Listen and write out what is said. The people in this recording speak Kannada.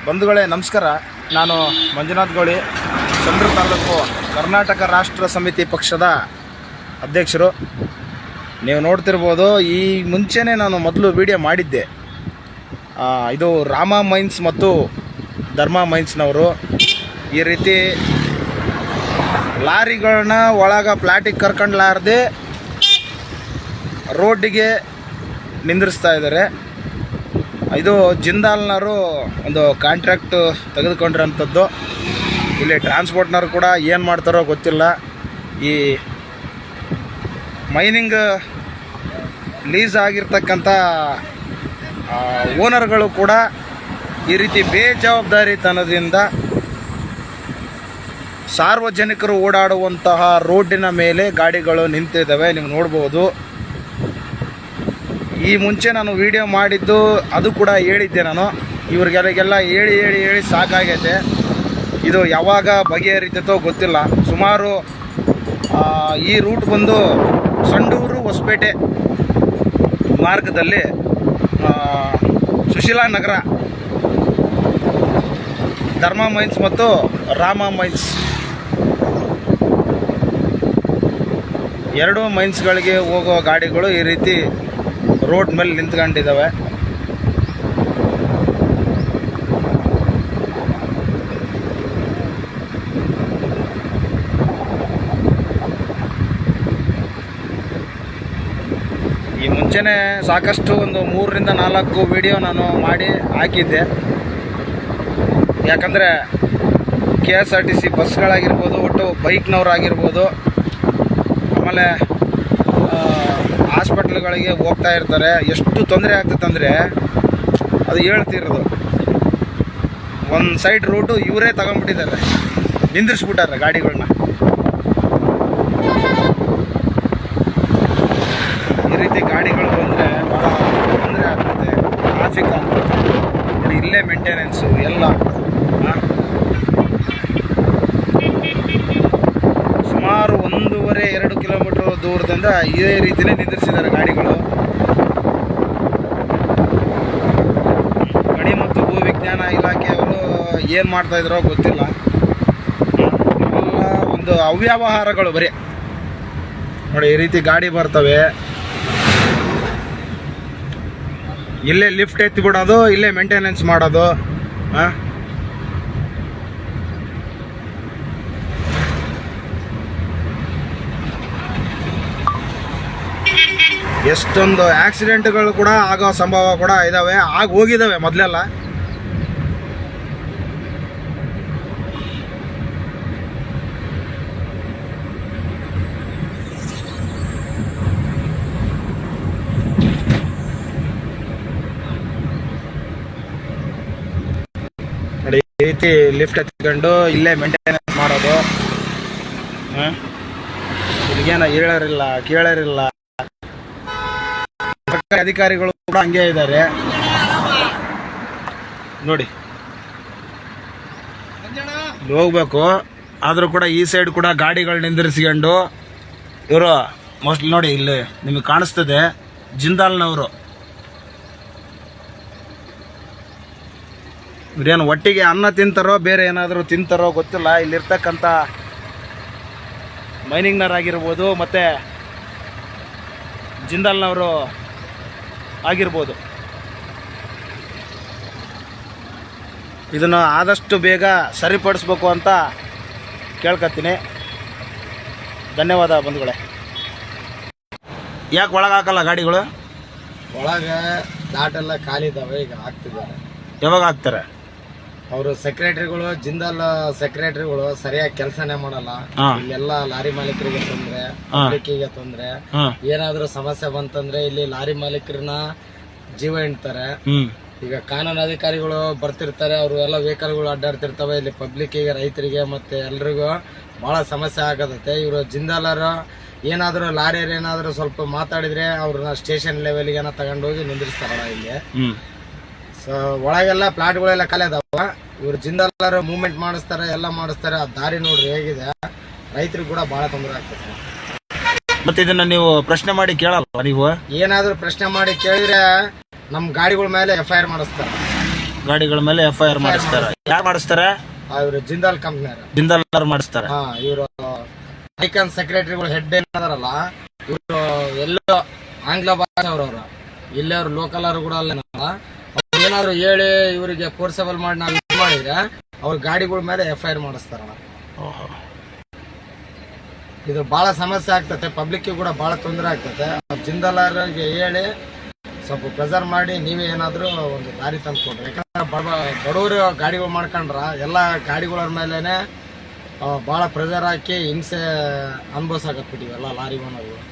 ಬಂಧುಗಳೇ ನಮಸ್ಕಾರ. ನಾನು ಮಂಜುನಾಥ್ ಗೋಳಿ, ಸಂದ್ರ ತಾಲೂಕು ಕರ್ನಾಟಕ ರಾಷ್ಟ್ರ ಸಮಿತಿ ಪಕ್ಷದ ಅಧ್ಯಕ್ಷರು. ನೀವು ನೋಡ್ತಿರ್ಬೋದು, ಈ ಮುಂಚೆನೇ ನಾನು ಮೊದಲು ವಿಡಿಯೋ ಮಾಡಿದ್ದೆ. ಇದು ರಾಮ ಮೈನ್ಸ್ ಮತ್ತು ಧರ್ಮ ಮೈನ್ಸ್ನವರು ಈ ರೀತಿ ಲಾರಿಗಳನ್ನ ಪ್ಲಾಟಿಗೆ ಕರ್ಕೊಂಡ್ಲಾರ್ದೆ ರೋಡಿಗೆ ನಿಂದಿರಿಸ್ತಾ ಇದ್ದಾರೆ. ಇದು ಜಿಂದಾಲ್ನವರು ಒಂದು ಕಾಂಟ್ರಾಕ್ಟ್ ತೆಗೆದುಕೊಂಡಿರೋಂಥದ್ದು. ಇಲ್ಲಿ ಟ್ರಾನ್ಸ್ಪೋರ್ಟ್ನವರು ಕೂಡ ಏನು ಮಾಡ್ತಾರೋ ಗೊತ್ತಿಲ್ಲ. ಈ ಮೈನಿಂಗ್ ಲೀಸ್ ಆಗಿರ್ತಕ್ಕಂಥ ಓನರ್ಗಳು ಕೂಡ ಈ ರೀತಿ ಬೇಜವಾಬ್ದಾರಿತನದಿಂದ ಸಾರ್ವಜನಿಕರು ಓಡಾಡುವಂತಹ ರೋಡಿನ ಮೇಲೆ ಗಾಡಿಗಳು ನಿಂತಿದ್ದಾವೆ. ನೀವು ನೋಡ್ಬೋದು. ಈ ಮುಂಚೆ ನಾನು ವಿಡಿಯೋ ಮಾಡಿದ್ದು ಅದು ಕೂಡ ಹೇಳಿದ್ದೆ. ನಾನು ಇವ್ರಿಗೆಲ್ಲ ಹೇಳಿ ಸಾಕಾಗೈತೆ. ಇದು ಯಾವಾಗ ಬಗೆಹರಿತೈತೋ ಗೊತ್ತಿಲ್ಲ. ಸುಮಾರು ಈ ರೂಟ್ ಬಂದು ಸಂಡೂರು ಹೊಸಪೇಟೆ ಮಾರ್ಗದಲ್ಲಿ ಸುಶೀಲಾ ನಗರ ಧರ್ಮ ಮೈನ್ಸ್ ಮತ್ತು ರಾಮ ಮೈನ್ಸ್ ಎರಡೂ ಮೈನ್ಸ್ಗಳಿಗೆ ಹೋಗೋ ಗಾಡಿಗಳು ಈ ರೀತಿ ರೋಡ್ ಮೇಲೆ ನಿಂತ್ಕೊಂಡಿದ್ದಾವೆ. ಈ ಮುಂಚೆನೇ ಸಾಕಷ್ಟು ಒಂದು 3ರಿಂದ 4 ವಿಡಿಯೋ ನಾನು ಮಾಡಿ ಹಾಕಿದ್ದೆ. ಯಾಕಂದರೆ KSRTC ಬಸ್ಗಳಾಗಿರ್ಬೋದು, ಒಟ್ಟು ಬೈಕ್ನವರಾಗಿರ್ಬೋದು, ಆಮೇಲೆ ಹಾಸ್ಪಿಟ್ಲ್ಗಳಿಗೆ ಹೋಗ್ತಾ ಇರ್ತಾರೆ. ಎಷ್ಟು ತೊಂದರೆ ಆಗ್ತೈತಂದರೆ ಅದು ಹೇಳ್ತಿರೋದು. ಒಂದು ಸೈಡ್ ರೂಟು ಇವರೇ ತಗೊಂಡ್ಬಿಟ್ಟಿದ್ದಾರೆ, ನಿಂದಿರಿಸ್ಬಿಟ್ಟಾರೆ ಗಾಡಿಗಳನ್ನ. ಈ ರೀತಿ ಗಾಡಿಗಳು ಬಂದರೆ ಭಾಳ ತೊಂದರೆ ಆಗ್ತದೆ, ಟ್ರಾಫಿಕ್ ಆಗ್ತದೆ. ನೋಡಿ, ಇಲ್ಲೇ ಮೇಂಟೆನೆನ್ಸು ಎಲ್ಲ. ಸುಮಾರು 1.5-2 ಕಿಲೋಮೀಟರ್ ದೂರದಿಂದ ಇದೇ ರೀತಿಯೇ ನಿಂದಿರಿಸಿದ್ದಾರೆ ಗಾಡಿಗಳು. ಗಣಿ ಮತ್ತು ಭೂವಿಜ್ಞಾನ ಇಲಾಖೆಯವರು ಏನು ಮಾಡ್ತಾಯಿದ್ರೋ ಗೊತ್ತಿಲ್ಲ. ಎಲ್ಲ ಒಂದು ಅವ್ಯವಹಾರಗಳು ಬರೀ. ನೋಡಿ, ಈ ರೀತಿ ಗಾಡಿ ಬರ್ತವೆ, ಇಲ್ಲೇ ಲಿಫ್ಟ್ ಎತ್ತಿ ಬಿಡೋದು, ಇಲ್ಲೇ ಮೇಂಟೆನೆನ್ಸ್ ಮಾಡೋದು. ಎಷ್ಟೊಂದು ಆಕ್ಸಿಡೆಂಟ್ಗಳು ಕೂಡ ಆಗೋ ಸಂಭವ ಕೂಡ ಇದ್ದಾವೆ, ಹೋಗಿದ್ದಾವೆ ಮೊದಲೆಲ್ಲ. ನೋಡಿ, ಈ ರೀತಿ ಲಿಫ್ಟ್ ಎತ್ಕೊಂಡು ಇಲ್ಲೇ ಮೇಂಟೆನೆನ್ಸ್ ಮಾಡೋದು. ಇಲ್ಲಿಗೇನ ಹೇಳೋರಿಲ್ಲ, ಕೇಳೋರಿಲ್ಲ. ಸರ್ಕಾರಿ ಅಧಿಕಾರಿಗಳು ಕೂಡ ಹಂಗೆ ಇದ್ದಾರೆ ನೋಡಿ. ಹೋಗ್ಬೇಕು ಆದರೂ ಕೂಡ ಈ ಸೈಡ್ ಕೂಡ ಗಾಡಿಗಳು ನಿಂದಿರಿಸ್ಕೊಂಡು ಇವರು ಮೋಸ್ಟ್ಲಿ ನೋಡಿ, ಇಲ್ಲಿ ನಿಮಗೆ ಕಾಣಿಸ್ತದೆ ಜಿಂದಾಲ್ನವರು. ಇವ್ರೇನು ಒಟ್ಟಿಗೆ ಅನ್ನ ತಿಂತಾರೋ ಬೇರೆ ಏನಾದರೂ ತಿಂತಾರೋ ಗೊತ್ತಿಲ್ಲ. ಇಲ್ಲಿರ್ತಕ್ಕಂಥ ಮೈನಿಂಗ್ನವರಾಗಿರ್ಬೋದು ಮತ್ತು ಜಿಂದಾಲ್ನವರು ಆಗಿರ್ಬೋದು. ಇದನ್ನು ಆದಷ್ಟು ಬೇಗ ಸರಿಪಡಿಸ್ಬೇಕು ಅಂತ ಕೇಳ್ಕೊತೀನಿ. ಧನ್ಯವಾದ ಬಂಧುಗಳೇ. ಯಾಕೆ ಒಳಗೆ ಹಾಕಲ್ಲ ಗಾಡಿಗಳು? ಒಳಗೆ ದಾಟೆಲ್ಲ ಖಾಲಿ ಇದ್ದಾವೆ, ಈಗ ಹಾಕ್ತಿದ್ದಾರೆ. ಯಾವಾಗ ಹಾಕ್ತಾರೆ? ಅವರು ಸೆಕ್ರೆಟರಿಗಳು, ಜಿಂದಾಲ್ ಸೆಕ್ರೆಟರಿಗಳು ಸರಿಯಾಗಿ ಕೆಲಸನೇ ಮಾಡಲ್ಲ. ಇಲ್ಲೆಲ್ಲ ಲಾರಿ ಮಾಲೀಕರಿಗೆ ತೊಂದ್ರೆ, ಪಬ್ಲಿಕ್ಕಿಗೆ ತೊಂದ್ರೆ. ಏನಾದ್ರೂ ಸಮಸ್ಯೆ ಬಂತಂದ್ರೆ ಇಲ್ಲಿ ಲಾರಿ ಮಾಲೀಕರನ್ನ ಜೀವ ಹಿಂಡ್ತಾರೆ. ಈಗ ಕಾನೂನು ಅಧಿಕಾರಿಗಳು ಬರ್ತಿರ್ತಾರೆ, ಅವರು ಎಲ್ಲ ವೆಹಿಕಲ್ಗಳು ಅಡ್ಡಾಡ್ತಿರ್ತವೆ. ಇಲ್ಲಿ ಪಬ್ಲಿಕ್ಕಿಗೆ, ರೈತರಿಗೆ ಮತ್ತೆ ಎಲ್ರಿಗೂ ಬಹಳ ಸಮಸ್ಯೆ ಆಗತ್ತೆ. ಇವರು ಜಿಂದಾಲರು ಏನಾದ್ರು ಲಾರಿಯರ್ ಏನಾದ್ರು ಸ್ವಲ್ಪ ಮಾತಾಡಿದ್ರೆ ಅವ್ರನ್ನ ಸ್ಟೇಷನ್ ಲೆವೆಲ್ಗೆ ತಗೊಂಡೋಗಿ ನಿಂದಿರಿಸ್ತಾರಲ್ಲ ಇಲ್ಲಿ. ಸೊ ಒಳಗೆಲ್ಲ ಪ್ಲಾಟ್ಗಳೆಲ್ಲ ಖಾಲಿ ಅದಾವ. ಇವ್ರು ಜಿಂದಾಲರು ಮೂವ್ಮೆಂಟ್ ಮಾಡಿಸ್ತಾರೆ, ಎಲ್ಲ ಮಾಡಿಸ್ತಾರೆ. ಆ ದಾರಿ ನೋಡ್ರಿ ಹೇಗಿದೆ. ರೈತರಿಗೆ ಕೂಡ ಬಹಳ ತೊಂದರೆ ಆಗ್ತದೆ. ಮತ್ತೆ ಇದನ್ನ ನೀವು ಪ್ರಶ್ನೆ ಮಾಡಿ ಕೇಳಲ್ಲ? ನೀವು ಏನಾದ್ರೂ ಪ್ರಶ್ನೆ ಮಾಡಿ ಕೇಳಿದ್ರೆ ನಮ್ ಗಾಡಿಗಳ ಮೇಲೆ FIR ಮಾಡಿಸ್ತಾರೆ. ಗಾಡಿಗಳ ಮೇಲೆ FIR ಮಾಡಿಸ್ತಾರೆ. ಯಾರು ಮಾಡಿಸ್ತಾರೆ? ಇವರು ಜಿಂದಾಲ್ ಕಂಪ್ನಿಯವರು. ಜಿಂದಾಲ್ ಮಾಡಿಸ್ತಾರೆ. ಇವರು ಐಕಾನ್ ಸೆಕ್ರೆಟರಿಗಳು ಹೆಡ್ ಏನಾದಾರಲ್ಲ, ಇವರು ಎಲ್ಲೋ ಆಂಗ್ಲ ಭಾಷೆ ಅವ್ರವ್ರು, ಇಲ್ಲೇ ಅವ್ರು ಲೋಕಲ್ ಅವರು ಕೂಡ ಅಲ್ಲ. ಏನಾದ್ರು ಹೇಳಿ ಇವರಿಗೆ ಫೋರ್ಸಬಲ್ ಮಾಡಿ ನಾವು ಇದು ಮಾಡಿದ್ರೆ ಅವ್ರ ಗಾಡಿಗಳ ಮೇಲೆ FIR ಮಾಡಿಸ್ತಾರಣ್ಣ. ಇದು ಬಹಳ ಸಮಸ್ಯೆ ಆಗ್ತತೆ, ಪಬ್ಲಿಕ್ ಕೂಡ ಬಹಳ ತೊಂದರೆ ಆಗ್ತತೆ. ಜಿಂದಾಲ್ಗೆ ಹೇಳಿ ಸ್ವಲ್ಪ ಪ್ರೆಸರ್ ಮಾಡಿ ನೀವೇ ಏನಾದ್ರು ಒಂದು ದಾರಿ ತಂದು ಕೊಡ್ರಿ. ಯಾಕಂದ್ರೆ ಬಡವರು ಗಾಡಿಗಳು ಮಾಡ್ಕೊಂಡ್ರ ಎಲ್ಲ ಗಾಡಿಗಳ ಮೇಲೇನೆ ಬಹಳ ಪ್ರೆಸರ್ ಹಾಕಿ ಹಿಂಸೆ ಅನುಭವಿಸಾಕತ್ಬಿಟ್ಟಿವಿ ಎಲ್ಲ ಲಾರಿ ಓನರ್ಗಳು.